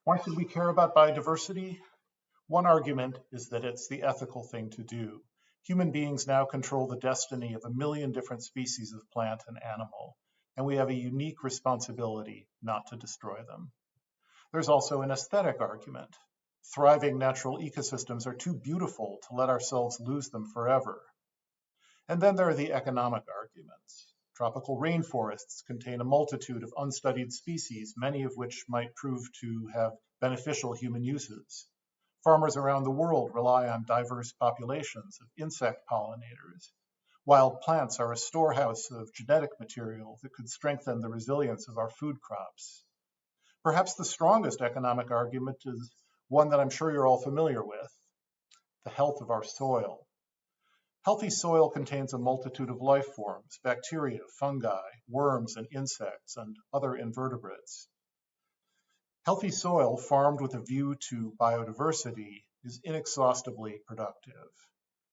Why should we care about biodiversity? One argument is that it's the ethical thing to do. Human beings now control the destiny of a million different species of plant and animal, and we have a unique responsibility not to destroy them. There's also an aesthetic argument. Thriving natural ecosystems are too beautiful to let ourselves lose them forever. And then there are the economic arguments. Tropical rainforests contain a multitude of unstudied species, many of which might prove to have beneficial human uses. Farmers around the world rely on diverse populations of insect pollinators. Wild plants are a storehouse of genetic material that could strengthen the resilience of our food crops. Perhaps the strongest economic argument is one that I'm sure you're all familiar with, the health of our soil. Healthy soil contains a multitude of life forms, bacteria, fungi, worms, and insects, and other invertebrates. Healthy soil farmed with a view to biodiversity is inexhaustibly productive.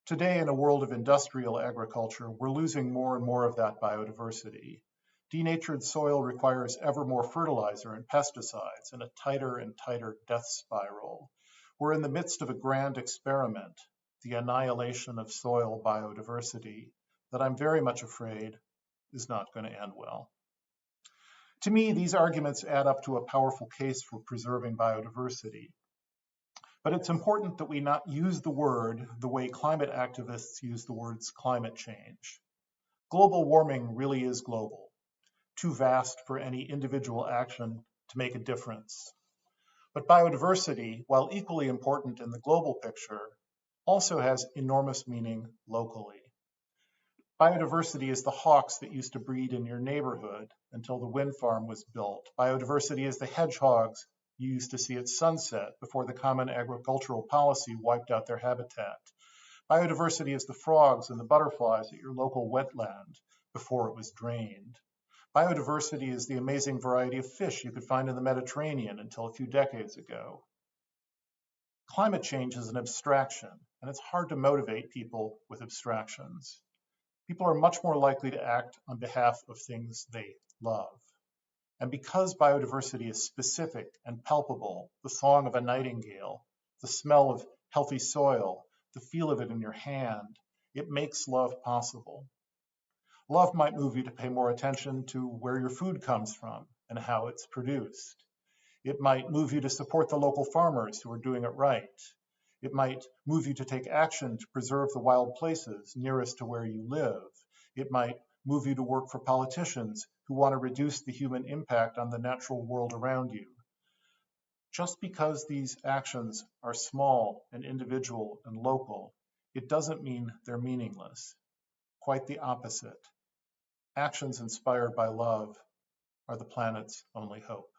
Today, in a world of industrial agriculture, we're losing more and more of that biodiversity. Denatured soil requires ever more fertilizer and pesticides and a tighter and tighter death spiral. We're in the midst of a grand experiment, the annihilation of soil biodiversity, that I'm very much afraid is not going to end well. To me, these arguments add up to a powerful case for preserving biodiversity. But it's important that we not use the word the way climate activists use the words climate change. Global warming really is global, too vast for any individual action to make a difference. But biodiversity, while equally important in the global picture, also has enormous meaning locally. Biodiversity is the hawks that used to breed in your neighborhood until the wind farm was built. Biodiversity is the hedgehogs you used to see at sunset before the common agricultural policy wiped out their habitat. Biodiversity is the frogs and the butterflies at your local wetland before it was drained. Biodiversity is the amazing variety of fish you could find in the Mediterranean until a few decades ago. Climate change is an abstraction, and it's hard to motivate people with abstractions. People are much more likely to act on behalf of things they love. And because biodiversity is specific and palpable, the song of a nightingale, the smell of healthy soil, the feel of it in your hand, it makes love possible. Love might move you to pay more attention to where your food comes from and how it's produced. It might move you to support the local farmers who are doing it right. It might move you to take action to preserve the wild places nearest to where you live. It might move you to work for politicians who want to reduce the human impact on the natural world around you. Just because these actions are small and individual and local, it doesn't mean they're meaningless. Quite the opposite. Actions inspired by love are the planet's only hope.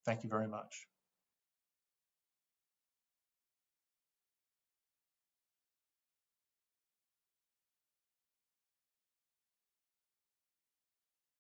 Thank you very much.